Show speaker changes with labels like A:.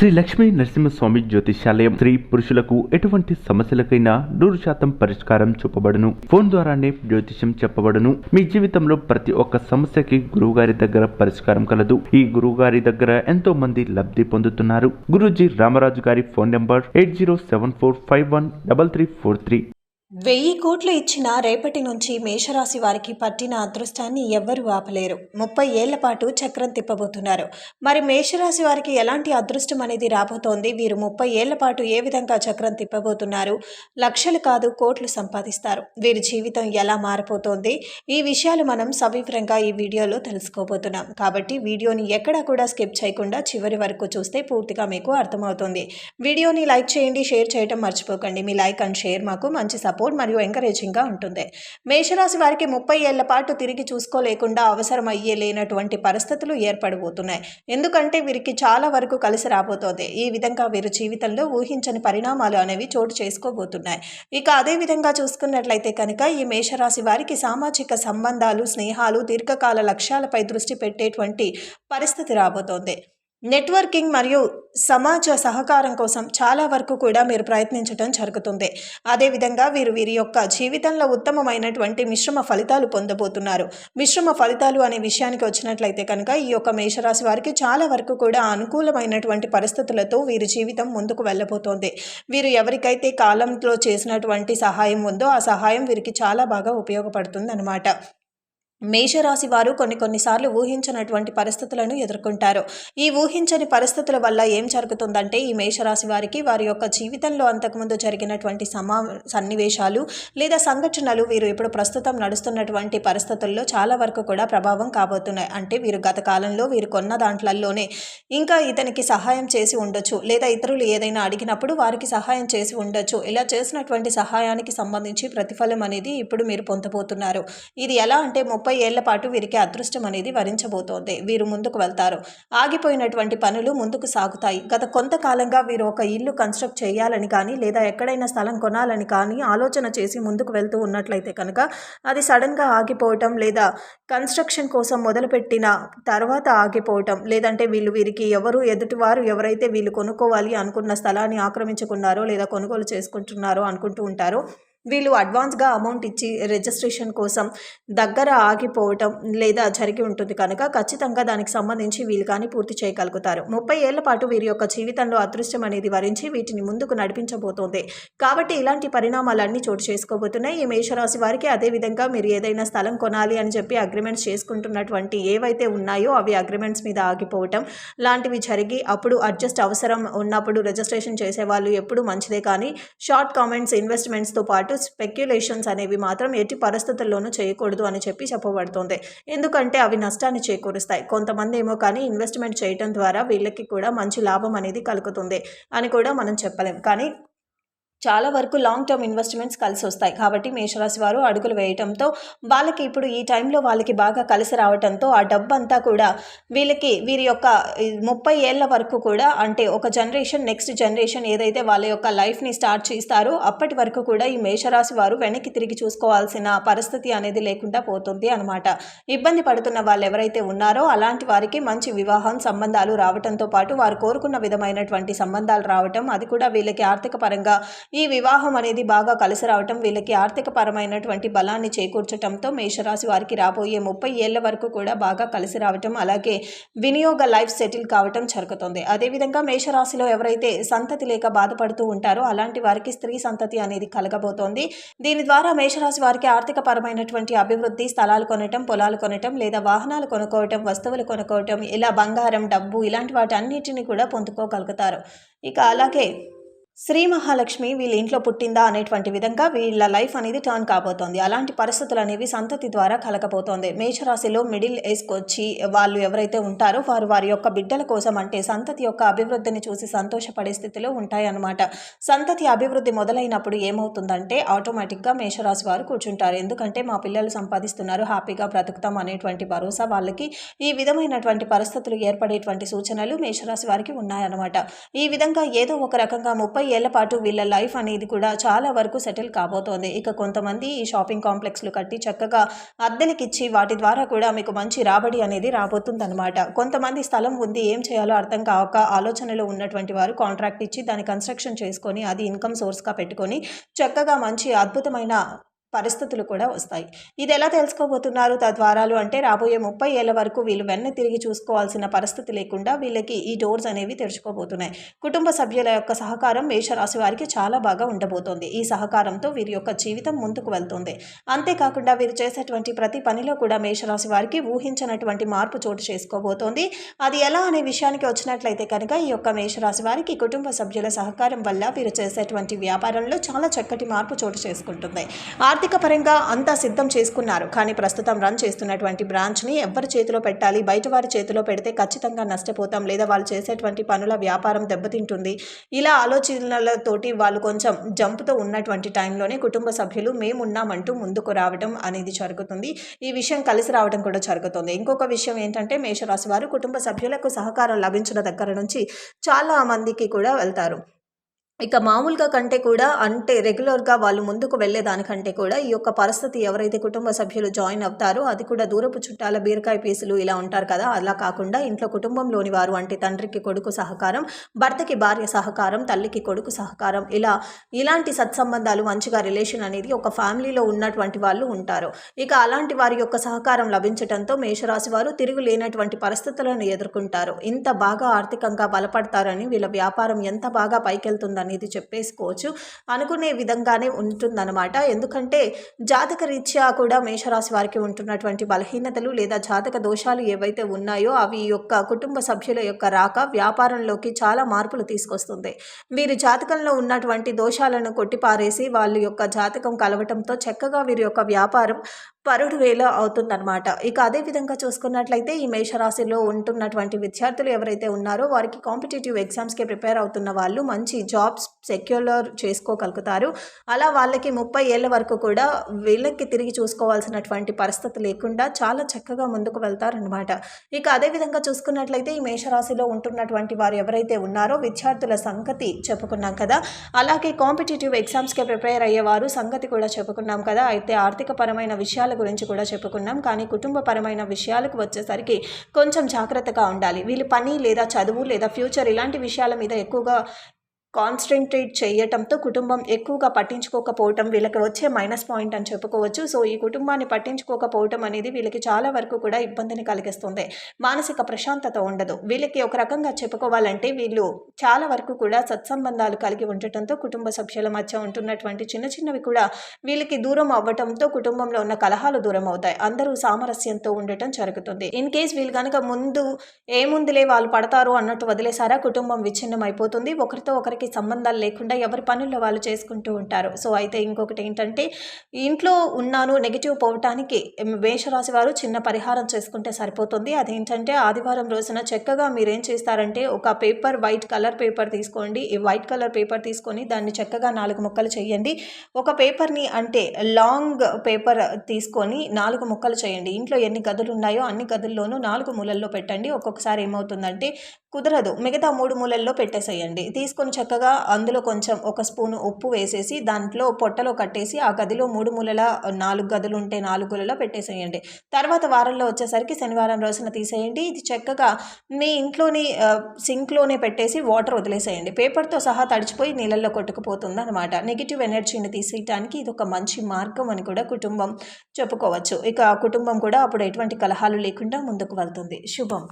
A: శ్రీ లక్ష్మీ నరసింహస్వామి జ్యోతిష్యాలయం స్త్రీ పురుషులకు ఎటువంటి సమస్యలకైనా 100% పరిష్కారం చూపబడును. ఫోన్ ద్వారానే జ్యోతిష్యం చెప్పబడును. మీ జీవితంలో ప్రతి ఒక్క సమస్యకి గురువుగారి దగ్గర పరిష్కారం కలదు. ఈ గురువుగారి దగ్గర ఎంతో మంది లబ్ధి పొందుతున్నారు. గురూజీ రామరాజు గారి ఫోన్ నంబర్ 8074513343.
B: 1000 కోట్లు ఇచ్చినా రేపటి నుంచి మేషరాశి వారికి పట్టిన అదృష్టాన్ని ఎవ్వరూ ఆపలేరు. 30 ఏళ్ల పాటు చక్రం తిప్పబోతున్నారు. మరి మేషరాశి వారికి ఎలాంటి అదృష్టం అనేది రాబోతోంది? వీరు 30 ఏళ్ల పాటు ఏ విధంగా చక్రం తిప్పబోతున్నారు? లక్షలు కాదు కోట్లు సంపాదిస్తారు. వీరి జీవితం ఎలా మారిపోతోంది? ఈ విషయాలు మనం సవివరంగా ఈ వీడియోలో తెలుసుకోబోతున్నాం. కాబట్టి వీడియోని ఎక్కడా కూడా స్కిప్ చేయకుండా చివరి వరకు చూస్తే పూర్తిగా మీకు అర్థమవుతుంది. వీడియోని లైక్ చేయండి, షేర్ చేయడం మర్చిపోకండి. మీ లైక్ అండ్ షేర్ మాకు మంచి సపోర్ట్ మరియు ఎంకరేజింగ్గా ఉంటుంది. మేషరాశి వారికి 30 ఏళ్ల పాటు తిరిగి చూసుకోలేకుండా అవసరం లేనటువంటి పరిస్థితులు ఏర్పడబోతున్నాయి. ఎందుకంటే వీరికి చాలా వరకు కలిసి రాబోతోంది. ఈ విధంగా వీరి జీవితంలో ఊహించని పరిణామాలు అనేవి చోటు చేసుకోబోతున్నాయి. ఇక అదే విధంగా చూసుకున్నట్లయితే కనుక ఈ మేషరాశి వారికి సామాజిక సంబంధాలు, స్నేహాలు, దీర్ఘకాల లక్ష్యాలపై దృష్టి పెట్టేటువంటి పరిస్థితి రాబోతోంది. నెట్వర్కింగ్ మరియు సమాజ సహకారం కోసం చాలా వరకు కూడా మీరు ప్రయత్నించడం జరుగుతుంది. అదేవిధంగా వీరి యొక్క జీవితంలో ఉత్తమమైనటువంటి మిశ్రమ ఫలితాలు పొందబోతున్నారు. మిశ్రమ ఫలితాలు అనే విషయానికి వచ్చినట్లయితే కనుక ఈ యొక్క మేషరాశి వారికి చాలా వరకు కూడా అనుకూలమైనటువంటి పరిస్థితులతో వీరి జీవితం ముందుకు వెళ్ళబోతోంది. వీరు ఎవరికైతే కాలంలో చేసినటువంటి సహాయం ఉందో ఆ సహాయం వీరికి చాలా బాగా ఉపయోగపడుతుంది అన్నమాట. మేషరాశి వారు కొన్నిసార్లు ఊహించినటువంటి పరిస్థితులను ఎదుర్కొంటారు. ఈ ఊహించని పరిస్థితుల వల్ల ఏం జరుగుతుందంటే ఈ మేషరాశి వారికి వారి యొక్క జీవితంలో అంతకుముందు జరిగినటువంటి సన్నివేశాలు లేదా సంఘటనలు వీరు ఇప్పుడు ప్రస్తుతం నడుస్తున్నటువంటి పరిస్థితుల్లో చాలా వరకు కూడా ప్రభావం కాబోతున్నాయి. అంటే వీరు గత కాలంలో వీరు కొన్న దాంట్లలోనే ఇంకా ఇతనికి సహాయం చేసి ఉండొచ్చు, లేదా ఇతరులు ఏదైనా అడిగినప్పుడు వారికి సహాయం చేసి ఉండొచ్చు. ఇలా చేసినటువంటి సహాయానికి సంబంధించి ప్రతిఫలం అనేది ఇప్పుడు మీరు పొందబోతున్నారు. ఇది ఎలా అంటే 30 ఏళ్ల పాటు వీరికి అదృష్టం అనేది వరించబోతోంది. వీరు ముందుకు వెళ్తారు. ఆగిపోయినటువంటి పనులు ముందుకు సాగుతాయి. గత కొంతకాలంగా వీరు ఒక ఇల్లు కన్స్ట్రక్ట్ చేయాలని కానీ లేదా ఎక్కడైనా స్థలం కొనాలని కానీ ఆలోచన చేసి ముందుకు వెళ్తూ ఉన్నట్లయితే కనుక అది సడన్గా ఆగిపోవటం, లేదా కన్స్ట్రక్షన్ కోసం మొదలుపెట్టిన తర్వాత ఆగిపోవటం, లేదంటే వీరికి ఎదుటివారు ఎవరైతే వీళ్ళు కొనుక్కోవాలి అనుకున్న స్థలాన్ని ఆక్రమించుకున్నారో లేదా కొనుగోలు చేసుకుంటున్నారో అనుకుంటూ ఉంటారో వీళ్ళు అడ్వాన్స్గా అమౌంట్ ఇచ్చి రిజిస్ట్రేషన్ కోసం దగ్గర ఆగిపోవటం లేదా జరిగి ఉంటుంది కనుక ఖచ్చితంగా దానికి సంబంధించి వీళ్ళు కానీ పూర్తి చేయగలుగుతారు. 30 ఏళ్ల పాటు వీరి యొక్క జీవితంలో అదృష్టం అనేది వరించి వీటిని ముందుకు నడిపించబోతోంది. కాబట్టి ఇలాంటి పరిణామాలన్నీ చోటు చేసుకోబోతున్నాయి ఈ మేషరాశి వారికి. అదేవిధంగా మీరు ఏదైనా స్థలం కొనాలి అని చెప్పి అగ్రిమెంట్స్ చేసుకుంటున్నటువంటి ఏవైతే ఉన్నాయో అవి అగ్రిమెంట్స్ మీద ఆగిపోవటం లాంటివి జరిగి అప్పుడు అడ్జస్ట్ అవసరం ఉన్నప్పుడు రిజిస్ట్రేషన్ చేసేవాళ్ళు ఎప్పుడు మంచిదే, కానీ షార్ట్ కామెంట్స్, ఇన్వెస్ట్మెంట్స్తో పాటు స్పెక్యులేషన్స్ అనేవి మాత్రం ఎట్టి పరిస్థితుల్లోనూ చేయకూడదు అని చెప్పబడుతుంది. ఎందుకంటే అవి నష్టాన్ని చేకూరుస్తాయి. కొంతమంది ఏమో కానీ ఇన్వెస్ట్మెంట్ చేయడం ద్వారా వీళ్ళకి కూడా మంచి లాభం అనేది కలుగుతుంది అని కూడా మనం చెప్పలేం. కానీ చాలా వరకు లాంగ్ టర్మ్ ఇన్వెస్ట్మెంట్స్ కలిసి వస్తాయి. కాబట్టి మేషరాశి వారు అడుగులు వేయటంతో వాళ్ళకి ఇప్పుడు ఈ టైంలో వాళ్ళకి బాగా కలిసి రావడంతో ఆ డబ్బంతా కూడా వీరి యొక్క 30 ఏళ్ల వరకు కూడా, అంటే ఒక జనరేషన్ నెక్స్ట్ జనరేషన్ ఏదైతే వాళ్ళ యొక్క లైఫ్ని స్టార్ట్ చేస్తారో అప్పటి వరకు కూడా ఈ మేషరాశి వారు వెనక్కి తిరిగి చూసుకోవాల్సిన పరిస్థితి అనేది లేకుండా పోతుంది అనమాట. ఇబ్బంది పడుతున్న వాళ్ళు ఎవరైతే ఉన్నారో అలాంటి వారికి మంచి వివాహం సంబంధాలు రావడంతో పాటు వారు కోరుకున్న విధమైనటువంటి సంబంధాలు రావటం, అది కూడా వీళ్ళకి ఆర్థిక పరంగా ఈ వివాహం అనేది బాగా కలిసి రావటం వీళ్ళకి ఆర్థిక పరమైనటువంటి బలాన్ని చేకూర్చడంతో మేషరాశి వారికి రాబోయే 30 ఏళ్ల వరకు కూడా బాగా కలిసి రావటం, అలాగే వినియోగ లైఫ్ సెటిల్ కావటం జరుగుతుంది. అదేవిధంగా మేషరాశిలో ఎవరైతే సంతతి లేక బాధపడుతూ ఉంటారో అలాంటి వారికి స్త్రీ సంతతి అనేది కలగబోతోంది. దీని ద్వారా మేషరాశి వారికి ఆర్థిక పరమైనటువంటి అభివృద్ధి, స్థలాలు కొనటం, పొలాలు కొనటం, లేదా వాహనాలు కొనుక్కోవటం, వస్తువులు కొనుక్కోవటం, ఇలా బంగారం, డబ్బు ఇలాంటి వాటన్నిటిని కూడా పొందుకోగలుగుతారు. ఇక అలాగే శ్రీ మహాలక్ష్మి వీళ్ళ ఇంట్లో పుట్టిందా అనేటువంటి విధంగా వీళ్ళ లైఫ్ అనేది టర్న్ కాబోతోంది. అలాంటి పరిస్థితులు అనేవి సంతతి ద్వారా కలగబోతోంది. మేషరాశిలో మిడిల్ ఏజ్కి వచ్చి వాళ్ళు ఎవరైతే ఉంటారో వారి యొక్క బిడ్డల కోసం, అంటే సంతతి యొక్క అభివృద్ధిని చూసి సంతోషపడే స్థితిలో ఉంటాయన్నమాట. సంతతి అభివృద్ధి మొదలైనప్పుడు ఏమవుతుందంటే ఆటోమేటిక్గా మేషరాశి వారు కూర్చుంటారు. ఎందుకంటే మా పిల్లలు సంపాదిస్తున్నారు, హ్యాపీగా బ్రతుకుతాం అనేటువంటి భరోసా వాళ్ళకి ఈ విధమైనటువంటి పరిస్థితులు ఏర్పడేటువంటి సూచనలు మేషరాశి వారికి ఉన్నాయన్నమాట. ఈ విధంగా ఏదో ఒక రకంగా 30 ఏళ్ల పాటు వీళ్ళ లైఫ్ అనేది కూడా చాలా వరకు సెటిల్ కాబోతోంది. ఇక కొంతమంది ఈ షాపింగ్ కాంప్లెక్స్లు కట్టి చక్కగా అద్దెలకిచ్చి వాటి ద్వారా కూడా మీకు మంచి రాబడి అనేది రాబోతుందన్నమాట. కొంతమంది స్థలం ఉంది, ఏం చేయాలో అర్థం కాక ఆలోచనలో ఉన్నటువంటి వారు కాంట్రాక్ట్ ఇచ్చి దాన్ని కన్స్ట్రక్షన్ చేసుకొని అది ఇన్కమ్ సోర్స్గా పెట్టుకొని చక్కగా మంచి అద్భుతమైన పరిస్థితులు కూడా వస్తాయి. ఇది ఎలా తెలుసుకోబోతున్నారు తద్వారాలు అంటే రాబోయే 30 ఏళ్ల వరకు వీళ్ళు వెన్న తిరిగి చూసుకోవాల్సిన పరిస్థితి లేకుండా వీళ్ళకి ఈ డోర్స్ అనేవి తెరుచుకోబోతున్నాయి. కుటుంబ సభ్యుల యొక్క సహకారం మేషరాశి వారికి చాలా బాగా ఉండబోతోంది. ఈ సహకారంతో వీరి యొక్క జీవితం ముందుకు వెళ్తుంది. అంతేకాకుండా వీరు చేసేటువంటి ప్రతి పనిలో కూడా మేషరాశి వారికి ఊహించినటువంటి మార్పు చోటు చేసుకోబోతోంది. అది ఎలా అనే విషయానికి వచ్చినట్లయితే కనుక ఈ యొక్క మేషరాశి వారికి కుటుంబ సభ్యుల సహకారం వల్ల వీరు చేసేటువంటి వ్యాపారంలో చాలా చక్కటి మార్పు చోటు చేసుకుంటుంది. ఆర్థిక పరంగా అంతా సిద్ధం చేసుకున్నారు, కానీ ప్రస్తుతం రన్ చేస్తున్నటువంటి బ్రాంచ్ని ఎవరి చేతిలో పెట్టాలి, బయట వారి చేతిలో పెడితే ఖచ్చితంగా నష్టపోతాం, లేదా వాళ్ళు చేసేటువంటి పనుల వ్యాపారం దెబ్బతింటుంది, ఇలా ఆలోచనలతోటి వాళ్ళు కొంచెం జంపుతో ఉన్నటువంటి టైంలోనే కుటుంబ సభ్యులు మేమున్నామంటూ ముందుకు రావడం అనేది జరుగుతుంది. ఈ విషయం కలిసి రావడం కూడా జరుగుతుంది. ఇంకొక విషయం ఏంటంటే మేషరాశి వారు కుటుంబ సభ్యులకు సహకారం లభించిన దగ్గర నుంచి చాలా మందికి కూడా వెళ్తారు. ఇక మామూలుగా కంటే కూడా అంటే రెగ్యులర్గా వాళ్ళు ముందుకు వెళ్ళేదానికంటే కూడా ఈ యొక్క పరిస్థితి ఎవరైతే కుటుంబ సభ్యులు జాయిన్ అవుతారో అది కూడా దూరపు చుట్టాల బీరకాయ పీసులు ఇలా ఉంటారు కదా, అలా కాకుండా ఇంట్లో కుటుంబంలోని వారు అంటే తండ్రికి కొడుకు సహకారం, భర్తకి భార్య సహకారం, తల్లికి కొడుకు సహకారం, ఇలాంటి సత్సంబంధాలు మంచిగా రిలేషన్ అనేది ఒక ఫ్యామిలీలో ఉన్నటువంటి వాళ్ళు ఉంటారు. ఇక అలాంటి వారి యొక్క సహకారం లభించడంతో మేషరాశి వారు తిరుగు లేనటువంటి పరిస్థితులను ఎదుర్కొంటారు. ఇంత బాగా ఆర్థికంగా బలపడతారని, వీళ్ళ వ్యాపారం ఎంత బాగా పైకెళ్తుందని అనేది చెప్పేసుకోవచ్చు. అనుకునే విధంగానే ఉంటుందన్నమాట. ఎందుకంటే జాతక రీత్యా కూడా మేషరాశి వారికి ఉంటున్నటువంటి బలహీనతలు లేదా జాతక దోషాలు ఏవైతే ఉన్నాయో అవి యొక్క కుటుంబ సభ్యుల యొక్క రాక వ్యాపారంలోకి చాలా మార్పులు తీసుకొస్తుంది. వీరి జాతకంలో ఉన్నటువంటి దోషాలను కొట్టిపారేసి వాళ్ళ యొక్క జాతకం కలవటంతో చక్కగా వీరి యొక్క వ్యాపారం పరుడు వేల అవుతుందన్నమాట. ఇక అదేవిధంగా చూసుకున్నట్లయితే ఈ మేషరాశిలో ఉంటున్నటువంటి విద్యార్థులు ఎవరైతే ఉన్నారో వారికి కాంపిటేటివ్ ఎగ్జామ్స్కి ప్రిపేర్ అవుతున్న వాళ్ళు మంచి జాబ్స్ సెక్యులర్ చేసుకోగలుగుతారు. అలా వాళ్ళకి 30 ఏళ్ల వరకు కూడా వీళ్ళకి తిరిగి చూసుకోవాల్సినటువంటి పరిస్థితి లేకుండా చాలా చక్కగా ముందుకు వెళ్తారనమాట. ఇక అదేవిధంగా చూసుకున్నట్లయితే ఈ మేషరాశిలో ఉంటున్నటువంటి వారు ఎవరైతే ఉన్నారో విద్యార్థుల సంగతి చెప్పుకున్నాం కదా, అలాగే కాంపిటేటివ్ ఎగ్జామ్స్కి ప్రిపేర్ అయ్యేవారు సంగతి కూడా చెప్పుకున్నాం కదా. అయితే ఆర్థిక పరమైన విషయాల గురించి కూడా చెప్పుకున్నాం, కానీ కుటుంబపరమైన విషయాలకు వచ్చేసరికి కొంచెం జాగ్రత్తగా ఉండాలి. వీళ్ళు పని లేదా చదువు లేదా ఫ్యూచర్ ఇలాంటి విషయాల మీద ఎక్కువగా కాన్సన్ట్రేట్ చేయటంతో కుటుంబం ఎక్కువగా పట్టించుకోకపోవటం వీళ్ళకి వచ్చే మైనస్ పాయింట్ అని చెప్పుకోవచ్చు. సో ఈ కుటుంబాన్ని పట్టించుకోకపోవటం అనేది వీళ్ళకి చాలా వరకు కూడా ఇబ్బందిని కలిగిస్తుంది. మానసిక ప్రశాంతత ఉండదు. వీళ్ళకి ఒక రకంగా చెప్పుకోవాలంటే వీళ్ళు చాలా వరకు కూడా సత్సంబంధాలు కలిగి ఉండటంతో కుటుంబ సభ్యుల మధ్య ఉంటున్నటువంటి చిన్న చిన్నవి కూడా వీళ్ళకి దూరం అవ్వటంతో కుటుంబంలో ఉన్న కలహాలు దూరం అవుతాయి. అందరూ సామరస్యంతో ఉండటం జరుగుతుంది. ఇన్ కేస్ వీళ్ళు కనుక ముందు ఏముందిలే వాళ్ళు పడతారు అన్నట్టు వదిలేసారా కుటుంబం విచ్ఛిన్నం అయిపోతుంది. ఒకరితో ఒకరికి సంబంధాలు లేకుండా ఎవరి పనుల్లో వాళ్ళు చేసుకుంటూ ఉంటారు. సో అయితే ఇంకొకటి ఏంటంటే ఇంట్లో ఉన్నాను నెగిటివ్ పోవటానికి మేషరాశి వారు చిన్న పరిహారం చేసుకుంటే సరిపోతుంది. అదేంటంటే ఆదివారం రోజున చక్కగా మీరేం చేస్తారంటే ఒక పేపర్ వైట్ కలర్ పేపర్ తీసుకోండి. ఈ వైట్ కలర్ పేపర్ తీసుకొని దాన్ని చక్కగా 4 ముక్కలు చేయండి. ఒక పేపర్ని అంటే లాంగ్ పేపర్ తీసుకొని 4 ముక్కలు చేయండి. ఇంట్లో ఎన్ని గదులు ఉన్నాయో అన్ని గదుల్లోనూ 4 మూలల్లో పెట్టండి. ఒక్కొక్కసారి ఏమవుతుందంటే కుదరదు, మిగతా 3 మూలల్లో పెట్టేసేయండి. తీసుకొని చక్కగా అందులో కొంచెం ఒక స్పూను ఉప్పు వేసేసి దాంట్లో పొట్టలో కట్టేసి ఆ గదిలో 3 మూలల 4 గదులు ఉంటే 4 గులలో పెట్టేసేయండి. తర్వాత వారంలో వచ్చేసరికి శనివారం రోజున తీసేయండి. ఇది చక్కగా మీ ఇంట్లోని సింక్లోనే పెట్టేసి వాటర్ వదిలేసేయండి. పేపర్తో సహా తడిచిపోయి నీళ్ళల్లో కొట్టుకుపోతుంది అనమాట. నెగిటివ్ ఎనర్జీని తీసేయడానికి ఇది ఒక మంచి మార్గం అని కూడా కుటుంబం చెప్పుకోవచ్చు. ఇక కుటుంబం కూడా అప్పుడు ఎటువంటి కలహాలు లేకుండా ముందుకు వెళ్తుంది. శుభం.